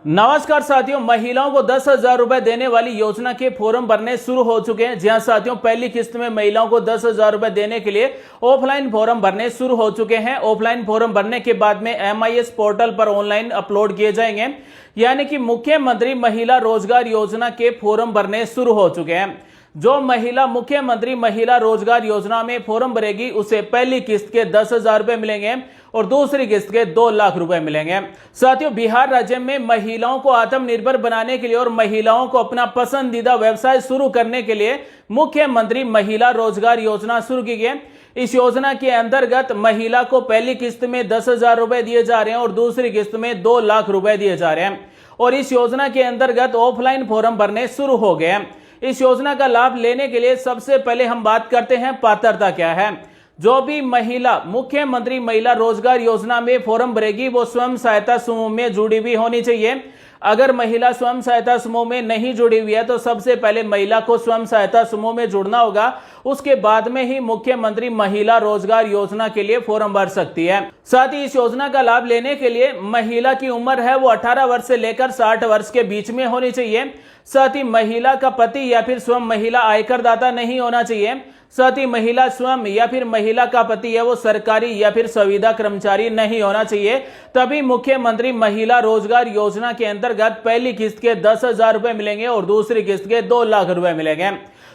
नमस्कार साथियों, महिलाओं को 10,000 रुपए देने वाली योजना के फॉर्म भरने शुरू हो चुके हैं। जी हां साथियों, पहली किस्त में महिलाओं को 10,000 रुपए देने के लिए ऑफलाइन फॉर्म भरने शुरू हो चुके हैं। ऑफलाइन फॉर्म भरने के बाद में MIS पोर्टल पर ऑनलाइन अपलोड किए जाएंगे, यानी कि मुख्यमंत्री महिला रोजगार योजना के फॉर्म भरने शुरू हो चुके हैं। जो महिला मुख्यमंत्री महिला रोजगार योजना में फॉर्म भरेगी उसे पहली किस्त के 10,000 रुपए मिलेंगे और दूसरी किस्त के 2 लाख रुपए मिलेंगे। साथियों, बिहार राज्य में महिलाओं को आत्मनिर्भर बनाने के लिए और महिलाओं को अपना पसंदीदा व्यवसाय शुरू करने के लिए मुख्यमंत्री महिला रोजगार योजना शुरू की गई। इस योजना के अंतर्गत महिला को पहली किस्त में 10,000 रुपए दिए जा रहे हैं और दूसरी किस्त में 2 लाख रुपए दिए जा रहे हैं। और इस योजना के अंतर्गत ऑफलाइन फॉर्म भरने शुरू हो गए हैं। इस योजना का लाभ लेने के लिए सबसे पहले हम बात करते हैं पात्रता क्या है। जो भी महिला मुख्यमंत्री महिला रोजगार योजना में फॉर्म भरेगी वो स्वयं सहायता समूह में जुड़ी हुई होनी चाहिए। अगर महिला स्वयं सहायता समूह में नहीं जुड़ी हुई है तो सबसे पहले महिला को स्वयं सहायता समूह में जुड़ना होगा। उसके बाद में ही मुख्यमंत्री महिला रोजगार योजना के लिए फॉर्म भर सकती है। साथ ही इस योजना का लाभ लेने के लिए महिला की उम्र है वो 18 वर्ष से लेकर 60 वर्ष के बीच में होनी चाहिए। साथ ही महिला का पति या फिर स्वयं महिला आयकर दाता नहीं होना चाहिए। साथ ही महिला स्वयं या फिर महिला का पति है वो सरकारी या फिर संविदा कर्मचारी नहीं होना चाहिए। तभी मुख्यमंत्री महिला रोजगार योजना के अंतर्गत पहली किस्त के 10,000 रुपए मिलेंगे और दूसरी किस्त के 2 लाख रुपए मिलेंगे।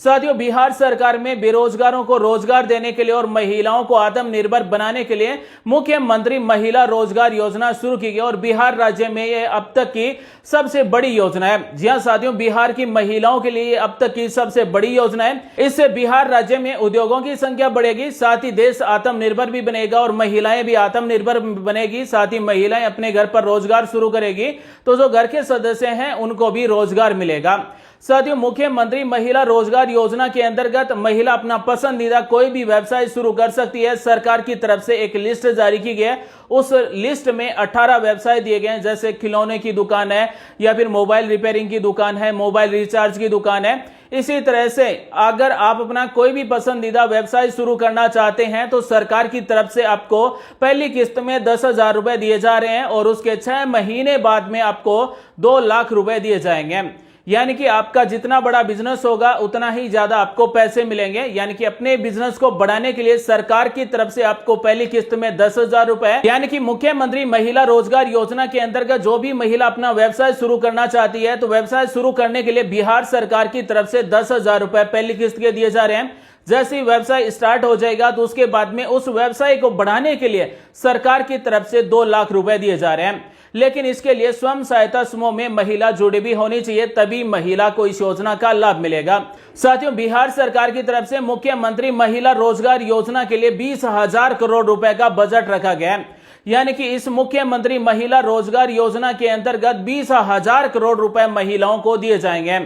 साथियों, बिहार सरकार में बेरोजगारों को रोजगार देने के लिए और महिलाओं को आत्मनिर्भर बनाने के लिए मुख्यमंत्री महिला रोजगार योजना शुरू की गई और बिहार राज्य में यह अब तक की सबसे बड़ी योजना है। जी हां साथियों, बिहार की महिलाओं के लिए अब तक की सबसे बड़ी योजना है। इससे बिहार राज्य में उद्योगों की संख्या बढ़ेगी, साथ ही देश आत्मनिर्भर भी बनेगा और महिलाएं भी आत्मनिर्भर बनेगी। साथ ही महिलाएं अपने घर पर रोजगार शुरू करेगी तो जो घर के सदस्य हैं उनको भी रोजगार मिलेगा। साथियों, मुख्यमंत्री महिला रोजगार योजना के अंतर्गत महिला अपना पसंदीदा कोई भी व्यवसाय शुरू कर सकती है। सरकार की तरफ से एक लिस्ट जारी की गई है। उस लिस्ट में 18 व्यवसाय दिए गए हैं, जैसे खिलौने की दुकान है या फिर मोबाइल रिपेयरिंग की दुकान है, मोबाइल रिचार्ज की दुकान है। इसी तरह से अगर आप अपना कोई भी पसंदीदा व्यवसाय शुरू करना चाहते हैं तो सरकार की तरफ से आपको पहली किस्त में 10,000 रुपए दिए जा रहे हैं और उसके 6 महीने बाद में आपको 2 लाख रुपए दिए जाएंगे। यानी कि आपका जितना बड़ा बिजनेस होगा उतना ही ज्यादा आपको पैसे मिलेंगे। यानी कि अपने बिजनेस को बढ़ाने के लिए सरकार की तरफ से आपको पहली किस्त में 10,000 रुपए, यानी कि मुख्यमंत्री महिला रोजगार योजना के अंतर्गत जो भी महिला अपना व्यवसाय शुरू करना चाहती है तो व्यवसाय शुरू करने के लिए बिहार सरकार की तरफ से 10,000 रुपए पहली किस्त के दिए जा रहे हैं। जैसे ही व्यवसाय स्टार्ट हो जाएगा तो उसके बाद में उस व्यवसाय को बढ़ाने के लिए सरकार की तरफ से 2 लाख रुपए दिए जा रहे हैं। लेकिन इसके लिए स्वयं सहायता समूह में महिला जुड़ी भी होनी चाहिए, तभी महिला को इस योजना का लाभ मिलेगा। साथियों, बिहार सरकार की तरफ से मुख्यमंत्री महिला रोजगार योजना के लिए 20,000 करोड़ रुपए का बजट रखा गया है। यानी कि इस मुख्यमंत्री महिला रोजगार योजना के अंतर्गत 20,000 करोड़ रुपए महिलाओं को दिए जाएंगे।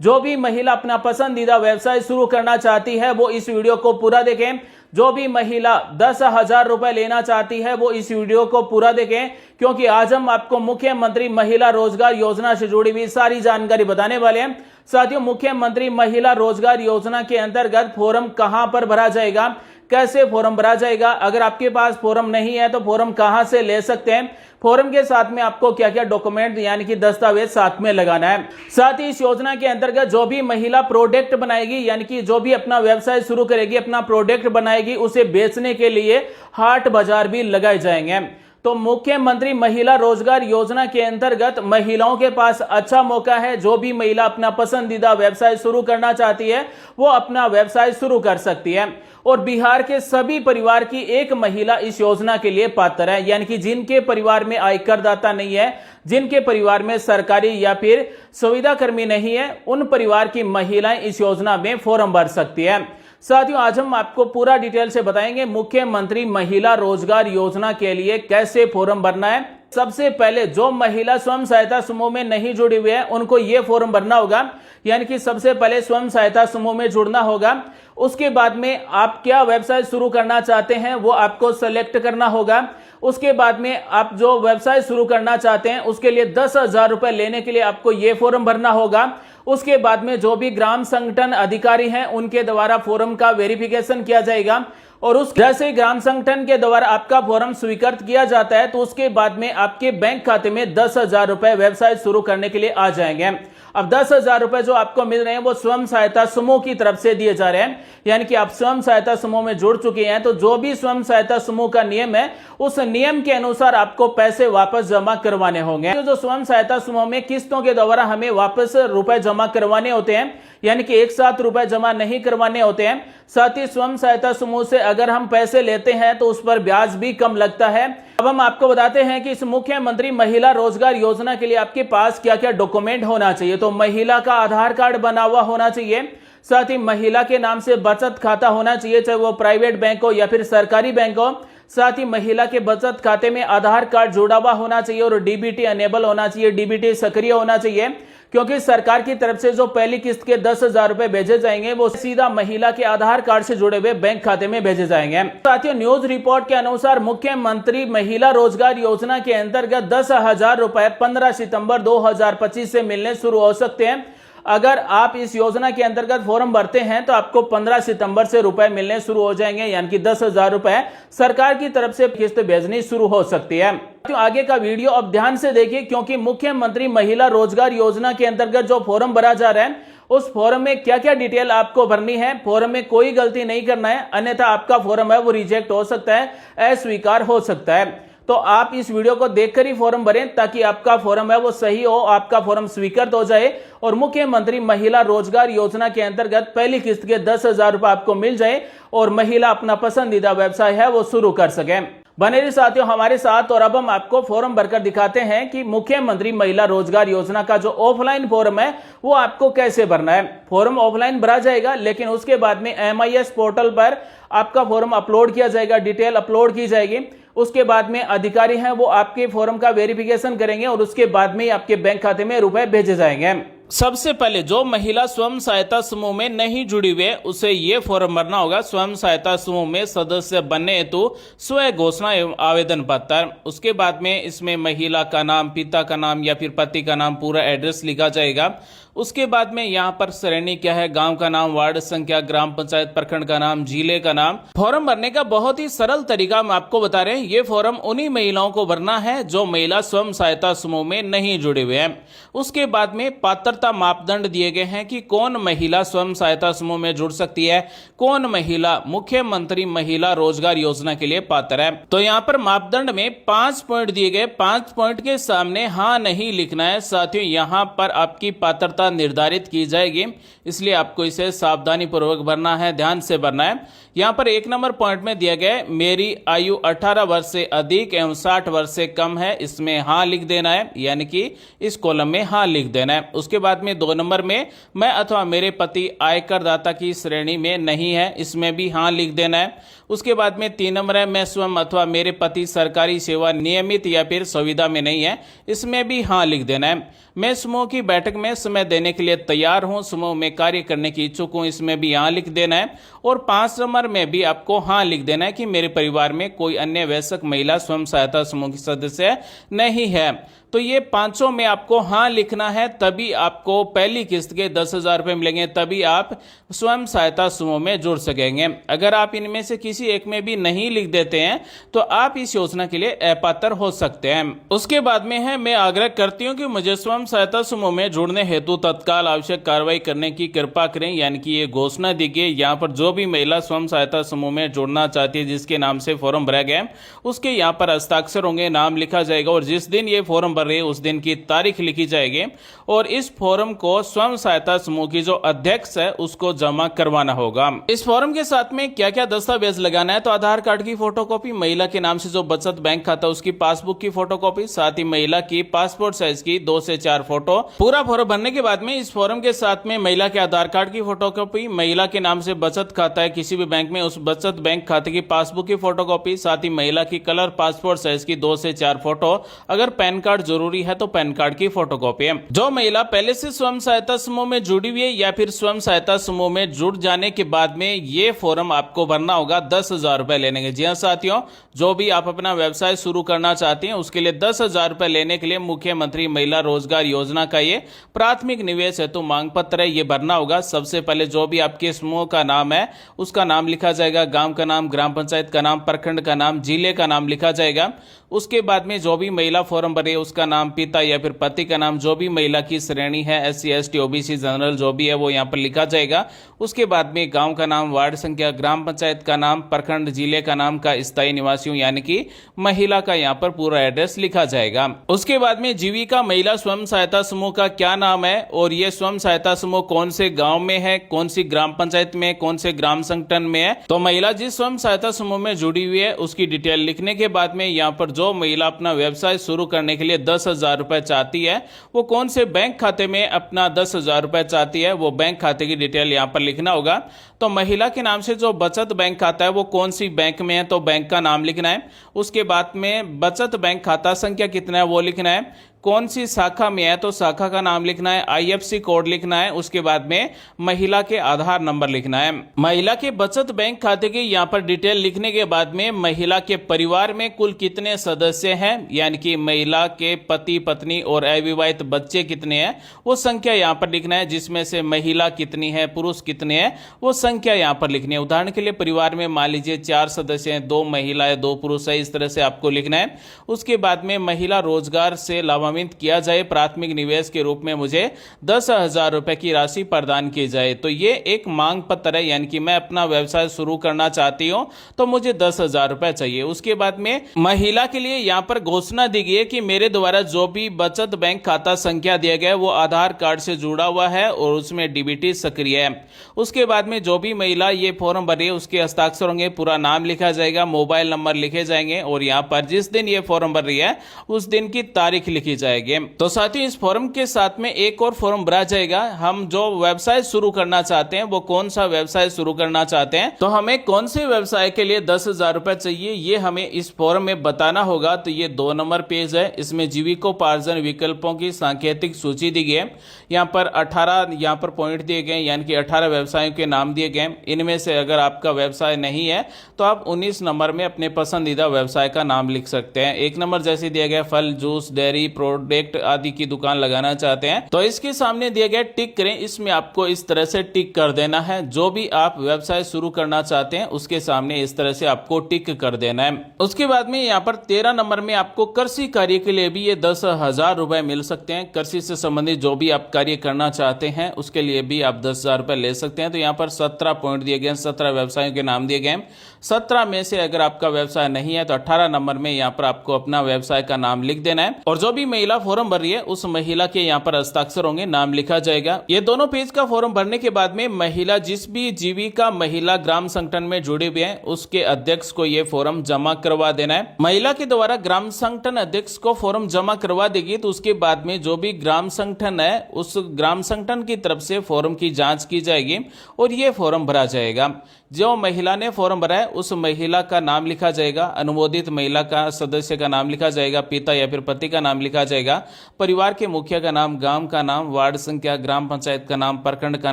जो भी महिला अपना पसंदीदा व्यवसाय शुरू करना चाहती है वो इस वीडियो को पूरा देखें। जो भी महिला 10,000 रुपए लेना चाहती है वो इस वीडियो को पूरा देखें, क्योंकि आज हम आपको मुख्यमंत्री महिला रोजगार योजना से जुड़ी हुई सारी जानकारी बताने वाले हैं। साथियों, मुख्यमंत्री महिला रोजगार योजना के अंतर्गत फॉर्म कहां पर भरा जाएगा, कैसे फॉर्म भरा जाएगा, अगर आपके पास फॉर्म नहीं है तो फॉर्म कहां से ले सकते हैं, फॉर्म के साथ में आपको क्या क्या डॉक्यूमेंट यानी कि दस्तावेज साथ में लगाना है। साथ ही इस योजना के अंतर्गत जो भी महिला प्रोडक्ट बनाएगी, यानी कि जो भी अपना व्यवसाय शुरू करेगी, अपना प्रोडक्ट बनाएगी, उसे बेचने के लिए हाट बाजार भी लगाए जाएंगे। तो मुख्यमंत्री महिला रोजगार योजना के अंतर्गत महिलाओं के पास अच्छा मौका है। जो भी महिला अपना पसंदीदा व्यवसाय शुरू करना चाहती है वो अपना व्यवसाय शुरू कर सकती है। और बिहार के सभी परिवार की एक महिला इस योजना के लिए पात्र है, यानी कि जिनके परिवार में आयकर दाता नहीं है, जिनके परिवार में सरकारी या फिर संविदा कर्मी नहीं है, उन परिवार की महिलाएं इस योजना में फॉर्म भर सकती है। साथियों, आज हम आपको पूरा डिटेल से बताएंगे मुख्यमंत्री महिला रोजगार योजना के लिए कैसे फॉर्म भरना है। सबसे पहले जो महिला स्वयं सहायता समूह में नहीं जुड़ी हुई है उनको ये फॉर्म भरना होगा। यानी कि सबसे पहले स्वयं सहायता समूह में जुड़ना होगा। उसके बाद में आप क्या व्यवसाय शुरू करना चाहते हैं वो आपको सेलेक्ट करना होगा। उसके बाद में आप जो व्यवसाय शुरू करना चाहते हैं उसके लिए 10,000 रुपए लेने के लिए आपको ये फॉर्म भरना होगा। उसके बाद में जो भी ग्राम संगठन अधिकारी हैं उनके द्वारा फॉर्म का वेरिफिकेशन किया जाएगा और उस जैसे ही ग्राम संगठन के द्वारा आपका फॉर्म स्वीकृत किया जाता है तो उसके बाद में आपके बैंक खाते में 10,000 रुपए व्यवसाय शुरू करने के लिए आ जाएंगे। अब 10,000 रुपए जो आपको मिल रहे हैं वो स्वयं सहायता समूह की तरफ से दिए जा रहे हैं, यानी कि आप स्वयं सहायता समूह में जुड़ चुके हैं तो जो भी स्वयं सहायता समूह का नियम है उस नियम के अनुसार आपको पैसे वापस जमा करवाने होंगे। जो स्वयं सहायता समूह में किस्तों के द्वारा हमें वापस रुपए जमा करवाने होते हैं, यानी कि एक साथ रुपए जमा नहीं करवाने होते हैं। साथ ही स्वयं सहायता समूह से अगर हम पैसे लेते हैं तो उस पर ब्याज भी कम लगता है। अब हम आपको बताते हैं कि इस मुख्यमंत्री महिला रोजगार योजना के लिए आपके पास क्या क्या डॉक्यूमेंट होना चाहिए। तो महिला का आधार कार्ड बना हुआ होना चाहिए, साथ ही महिला के नाम से बचत खाता होना चाहिए, चाहे वो प्राइवेट बैंक हो या फिर सरकारी बैंक हो। साथ ही महिला के बचत खाते में आधार कार्ड जुड़ा हुआ होना चाहिए और डीबीटी अनेबल होना चाहिए, डीबीटी सक्रिय होना चाहिए, क्योंकि सरकार की तरफ से जो पहली किस्त के 10,000 रुपए भेजे जाएंगे वो सीधा महिला के आधार कार्ड से जुड़े हुए बैंक खाते में भेजे जाएंगे। साथियों, न्यूज रिपोर्ट के अनुसार मुख्यमंत्री महिला रोजगार योजना के अंतर्गत 10,000 रुपए 15 सितंबर 2025 से मिलने शुरू हो सकते हैं। अगर आप इस योजना के अंतर्गत फॉर्म भरते हैं तो आपको 15 सितंबर से रुपए मिलने शुरू हो जाएंगे, यानी कि 10,000 रुपए सरकार की तरफ से किस्त भेजनी शुरू हो सकती है। तो आगे का वीडियो अब ध्यान से देखिए, क्योंकि मुख्यमंत्री महिला रोजगार योजना के अंतर्गत जो फॉर्म भरा जा रहा है उस फॉर्म में क्या क्या डिटेल आपको भरनी है। फॉर्म में कोई गलती नहीं करना है, अन्यथा आपका फॉर्म है वो रिजेक्ट हो सकता है, अस्वीकार हो सकता है। तो आप इस वीडियो को देखकर ही फॉर्म भरें ताकि आपका फॉर्म है वो सही हो, आपका फॉर्म स्वीकृत हो जाए और मुख्यमंत्री महिला रोजगार योजना के अंतर्गत पहली किस्त के 10,000 रुपए आपको मिल जाए और महिला अपना पसंदीदा व्यवसाय है वो शुरू कर सके। बने रहिए साथियों हमारे साथ। और अब हम आपको फॉर्म भरकर दिखाते हैं कि मुख्यमंत्री महिला रोजगार योजना का जो ऑफलाइन फॉर्म है वो आपको कैसे भरना है। फॉर्म ऑफलाइन भरा जाएगा, लेकिन उसके बाद में MIS पोर्टल पर आपका फॉर्म अपलोड किया जाएगा, डिटेल अपलोड की जाएगी। उसके बाद में अधिकारी हैं वो आपके फॉर्म का वेरिफिकेशन करेंगे और उसके बाद में आपके बैंक खाते में रुपए भेजे जाएंगे। सबसे पहले जो महिला स्वयं सहायता समूह में नहीं जुड़ी हुई है उसे ये फॉर्म भरना होगा। स्वयं सहायता समूह में सदस्य बनने हेतु स्व घोषणा एवं आवेदन पत्र। उसके बाद में इसमें महिला का नाम, पिता का नाम या फिर पति का नाम, पूरा एड्रेस लिखा जाएगा। उसके बाद में यहाँ पर श्रेणी क्या है, गांव का नाम, वार्ड संख्या, ग्राम पंचायत, प्रखंड का नाम, जिले का नाम। फॉर्म भरने का बहुत ही सरल तरीका हम आपको बता रहे हैं। ये फॉर्म उन्हीं महिलाओं को भरना है जो महिला स्वयं सहायता समूह में नहीं जुड़े हुए हैं। उसके बाद में पात्रता मापदंड दिए गए हैं कि कौन महिला स्वयं सहायता समूह में जुड़ सकती है, कौन महिला मुख्यमंत्री महिला रोजगार योजना के लिए पात्र है। तो यहाँ पर मापदंड में 5 पॉइंट दिए गए। 5 पॉइंट के सामने हाँ नहीं लिखना है। साथियों, यहाँ पर आपकी पात्रता निर्धारित की जाएगी, इसलिए आपको इसे सावधानी पूर्वक भरना है, ध्यान से भरना है। यहाँ पर 1 नंबर पॉइंट में दिया गया है मेरी आयु 18 वर्ष से अधिक एवं 60 वर्ष से कम है, इसमें हाँ लिख देना है, यानी कि इस कॉलम में हाँ लिख देना है। उसके बाद में 2 नंबर में मैं अथवा मेरे पति आयकर दाता की श्रेणी में नहीं है, इसमें भी हाँ लिख देना है। उसके बाद में 3 नंबर है मैं स्वयं अथवा मेरे पति सरकारी सेवा नियमित या फिर सुविधा में नहीं है, इसमें भी हाँ लिख देना है। मैं समूह की बैठक में समय देने के लिए तैयार हूं, समूह में कार्य करने की इच्छुक हूं, इसमें भी हाँ लिख देना है। और 5 नंबर में भी आपको हाँ लिख देना है कि मेरे परिवार में कोई अन्य वयस्क महिला स्वयं सहायता समूह की सदस्य नहीं है। तो ये 5 में आपको हाँ लिखना है, तभी आपको पहली किस्त के 10,000 रुपए मिलेंगे, तभी आप स्वयं सहायता समूह में जुड़ सकेंगे। अगर आप इनमें से किसी एक में भी नहीं लिख देते हैं तो आप इस योजना के लिए अपात्र हो सकते हैं। उसके बाद में है मैं आग्रह करती हूँ कि मुझे स्वयं सहायता समूह में जुड़ने हेतु तत्काल आवश्यक कार्रवाई करने की कृपा करें, यानी कि ये घोषणा दी गई। यहाँ पर जो भी महिला स्वयं सहायता समूह में जुड़ना चाहती है, जिसके नाम से फॉर्म भरा गया उसके यहाँ पर हस्ताक्षर होंगे, नाम लिखा जाएगा और जिस दिन ये फॉर्म भर रहे उस दिन की तारीख लिखी जाएगी और इस फॉर्म को स्वयं सहायता समूह की जो अध्यक्ष है उसको जमा करवाना होगा। इस फॉर्म के साथ में क्या क्या दस्तावेज लगाना है, तो आधार कार्ड की फोटोकॉपी, महिला के नाम से जो बचत बैंक खाता उसकी पासबुक की फोटोकॉपी, साथ ही महिला की पासपोर्ट साइज की 2 से 4 फोटो। पूरा फॉर्म भरने के बाद में इस फॉर्म के साथ में महिला के आधार कार्ड की फोटोकॉपी, महिला के नाम से बचत खाता है किसी भी बैंक में उस बचत बैंक खाते की पासबुक की फोटोकॉपी, साथ ही महिला की कलर पासपोर्ट साइज की 2 से 4 फोटो। अगर पैन कार्ड जरूरी है तो पैन कार्ड की फोटोकॉपी। जो महिला पहले से स्वयं सहायता समूह में जुड़ी हुई है या फिर स्वयं सहायता समूह में जुड़ जाने के बाद में ये फॉर्म आपको भरना होगा 10,000 रुपए लेने के। जी हाँ साथियों, जो भी आप अपना व्यवसाय शुरू करना चाहते हैं उसके लिए 10,000 रुपए लेने के लिए मुख्यमंत्री महिला रोजगार योजना का ये प्राथमिक निवेश हेतु मांग पत्र है, ये भरना होगा। सबसे पहले जो भी आपके समूह का नाम है उसका नाम लिखा जाएगा, गांव का नाम, ग्राम पंचायत का नाम, प्रखंड का नाम, जिले का नाम लिखा जाएगा। उसके बाद में जो भी महिला फॉर्म भरे उसका नाम, पिता या फिर पति का नाम, जो भी महिला की श्रेणी है SC ST OBC जनरल जो भी है वो यहाँ पर लिखा जाएगा। उसके बाद में गांव का नाम, वार्ड संख्या, ग्राम पंचायत का नाम, प्रखंड, जिले का नाम का स्थायी निवासियों यानी कि महिला का यहाँ पर पूरा एड्रेस लिखा जाएगा। उसके बाद में जीविका महिला स्वयं सहायता समूह का क्या नाम है और ये स्वयं सहायता समूह कौन से गांव में है, कौन सी ग्राम पंचायत में, कौन से ग्राम संगठन में है। तो महिला जिस स्वयं सहायता समूह में जुड़ी हुई है उसकी डिटेल लिखने के बाद में यहाँ पर जो महिला अपना व्यवसाय शुरू करने के लिए 10,000 रुपए चाहती है वो कौन से बैंक खाते में अपना 10,000 रुपए चाहती है वो बैंक खाते की डिटेल यहाँ पर लिखना होगा। तो महिला के नाम से जो बचत बैंक खाता है वो कौन सी बैंक में है तो बैंक का नाम लिखना है। उसके बाद में बचत बैंक खाता संख्या कितना है वो लिखना है। कौन सी शाखा में है तो शाखा का नाम लिखना है, IFSC कोड लिखना है। उसके बाद में महिला के आधार नंबर लिखना है। महिला के बचत बैंक खाते की यहाँ पर डिटेल लिखने के बाद में महिला के परिवार में कुल कितने सदस्य हैं यानी कि महिला के पति पत्नी और अविवाहित बच्चे कितने हैं वो संख्या यहाँ पर लिखना है, जिसमें से महिला कितनी है, पुरुष कितने हैं वो संख्या यहाँ पर लिखनी है। उदाहरण के लिए परिवार में मान लीजिए 4 सदस्य हैं, 2 महिलाएं 2 पुरुष है, इस तरह से आपको लिखना है। उसके बाद में महिला रोजगार से लाभान्वित किया जाए, प्राथमिक निवेश के रूप में मुझे 10,000 रुपए की राशि प्रदान की जाए। तो ये एक मांग पत्र है यानी कि मैं अपना व्यवसाय शुरू करना चाहती हूं तो मुझे 10,000 रुपए चाहिए। उसके बाद में महिला के लिए यहां पर घोषणा दी गई है कि मेरे द्वारा जो भी बचत बैंक खाता संख्या दिया गया है वो आधार कार्ड से जुड़ा हुआ है और उसमें DBT सक्रिय है। उसके बाद में जो भी महिला ये फॉर्म भरी है उसके हस्ताक्षर होंगे, पूरा नाम लिखा जाएगा, मोबाइल नंबर लिखे जाएंगे और यहाँ पर जिस दिन ये फॉर्म भर रही है उस दिन की तारीख लिखी जाएगी। तो साथियों इस फॉर्म के साथ में एक और फॉर्म भरा जाएगा। हम जो व्यवसाय शुरू करना चाहते हैं वो कौन सा व्यवसाय शुरू करना चाहते हैं तो हमें कौन से व्यवसाय के लिए 10,000 रुपए चाहिए ये हमें इस फॉर्म में बताना होगा। तो ये 2 नंबर पेज है, इसमें जीविकोपार्जन विकल्पों की सांकेतिक सूची दी गई है। यहाँ पर 18 यहाँ पर पॉइंट दिए गए यानी कि 18 व्यवसायों के नाम दिए गए। इनमें से अगर आपका व्यवसाय नहीं है तो आप 19 नंबर में अपने पसंदीदा व्यवसाय का नाम लिख सकते हैं। 1 नंबर जैसे दिया गया फल, जूस, डेयरी प्रोडक्ट आदि की दुकान लगाना चाहते हैं तो इसके सामने दिया गया टिक करें, इसमें आपको इस तरह से टिक कर देना है। जो भी आप व्यवसाय शुरू करना चाहते हैं उसके सामने इस तरह से आपको टिक कर देना है। उसके बाद में यहाँ पर 13 नंबर में आपको कृषि कार्य के लिए भी ये 10,000 रुपए मिल सकते हैं। कृषि से संबंधित जो भी आप कार्य करना चाहते हैं उसके लिए भी आप 10,000 रुपए ले सकते हैं। तो यहाँ पर 17 पॉइंट दिए गए, 17 व्यवसायों के नाम दिए गए। 17 में से अगर आपका व्यवसाय नहीं है तो 18 नंबर में यहाँ पर आपको अपना व्यवसाय का नाम लिख देना है और जो भी महिला फॉर्म भर रही है उस महिला के यहाँ पर हस्ताक्षर होंगे, नाम लिखा जाएगा। ये दोनों पेज का फॉर्म भरने के बाद में महिला जिस भी जीविका महिला ग्राम संगठन में जुड़े हुए हैं उसके अध्यक्ष को ये फॉर्म जमा करवा देना है। महिला के द्वारा ग्राम संगठन अध्यक्ष को फॉर्म जमा करवा देगी तो उसके बाद में जो भी ग्राम संगठन है उस ग्राम संगठन की तरफ से फॉर्म की जांच की जाएगी और ये फॉर्म भरा जाएगा। जो महिला ने फॉर्म भरा है उस महिला का नाम लिखा जाएगा, अनुमोदित महिला का सदस्य का नाम लिखा जाएगा, पिता या फिर पति का नाम लिखा जाएगा, परिवार के मुखिया का नाम, गांव का नाम, वार्ड संख्या, ग्राम पंचायत का नाम, प्रखंड का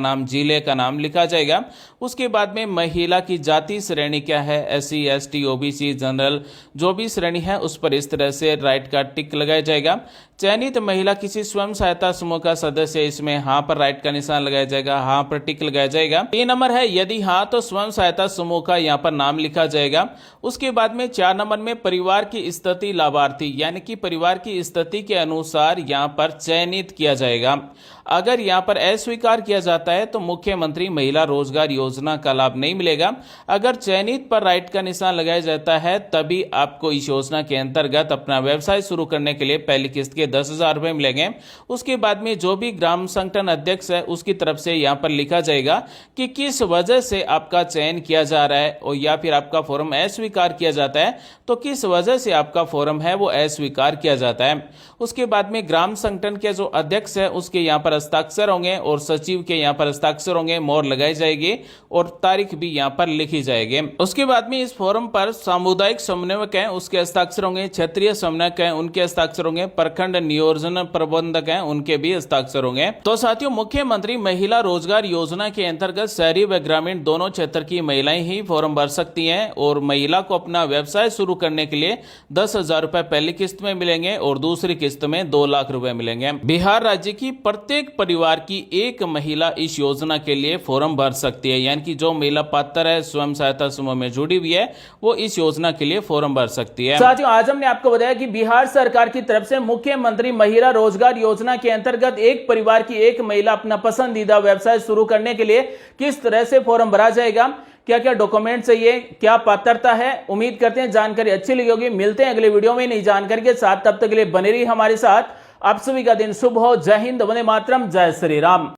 नाम, जिले का नाम लिखा जाएगा। उसके बाद में महिला की जाति श्रेणी क्या है, SC ST OBC जनरल जो भी श्रेणी है उस पर इस तरह से राइट का टिक लगाया जाएगा। चयनित महिला किसी स्वयं सहायता समूह का सदस्य, इसमें हाँ पर राइट का निशान लगाया जाएगा, हाँ पर टिक लगाया जाएगा। 3 नंबर है यदि हाँ तो स्वयं सहायता समूह का यहाँ पर नाम लिखा जाएगा। उसके बाद में 4 नंबर में परिवार की स्थिति लाभार्थी यानी कि परिवार की स्थिति के अनुसार यहाँ पर चयनित किया जाएगा। अगर यहाँ पर अस्वीकार किया जाता है तो मुख्यमंत्री महिला रोजगार योजना का लाभ नहीं मिलेगा। अगर चयनित पर राइट का निशान लगाया जाता है तभी आपको इस योजना के अंतर्गत अपना व्यवसाय शुरू करने के लिए पहली किस्त के 10,000 रुपए मिलेंगे। उसके बाद में जो भी ग्राम संगठन अध्यक्ष है उसकी तरफ से यहाँ पर लिखा जाएगा कि किस वजह से आपका चयन किया जा रहा है और या फिर आपका फॉर्म अस्वीकार किया जाता है तो किस वजह से आपका फॉर्म है वो अस्वीकार किया जाता है। उसके बाद में ग्राम संगठन के जो अध्यक्ष है उसके यहाँ पर हस्ताक्षर होंगे और सचिव के यहाँ पर हस्ताक्षर होंगे, मोहर लगाई जाएगी और तारीख भी यहाँ पर लिखी जाएगी। उसके बाद में इस फॉर्म पर सामुदायिक समन्वयक हैं उसके हस्ताक्षर होंगे, क्षेत्रीय समन्वयक हैं उनके हस्ताक्षर होंगे, प्रखंड नियोजन प्रबंधक हैं उनके भी हस्ताक्षर होंगे। तो साथियों, मुख्यमंत्री महिला रोजगार योजना के अंतर्गत शहरी व ग्रामीण दोनों क्षेत्र की महिलाएं ही फॉर्म भर सकती हैं और महिला को अपना व्यवसाय शुरू करने के लिए 10,000 रुपए पहली किस्त में मिलेंगे और दूसरी किस्त में 2 लाख रुपए मिलेंगे। बिहार राज्य की प्रत्येक परिवार की एक महिला इस योजना के लिए फॉर्म भर सकती है, यानी कि जो महिला पात्र है, स्वयं सहायता समूह में जुड़ी हुई है, वो इस योजना के लिए फॉर्म भर सकती है। साथियों, आज हमने आपको बताया कि बिहार सरकार की तरफ से मुख्यमंत्री महिला रोजगार योजना के अंतर्गत एक परिवार की एक महिला अपना पसंदीदा व्यवसाय शुरू करने के लिए किस तरह से फॉर्म भरा जाएगा, क्या क्या डॉक्यूमेंट चाहिए, क्या पात्रता है। उम्मीद करते हैं जानकारी अच्छी लगी होगी। मिलते हैं अगले वीडियो में नई जानकारी के साथ, तब तक के लिए बने रहिए हमारे साथ। आप सभी का दिन शुभ हो। जय हिंद, वंदे मातरम, जय श्री राम।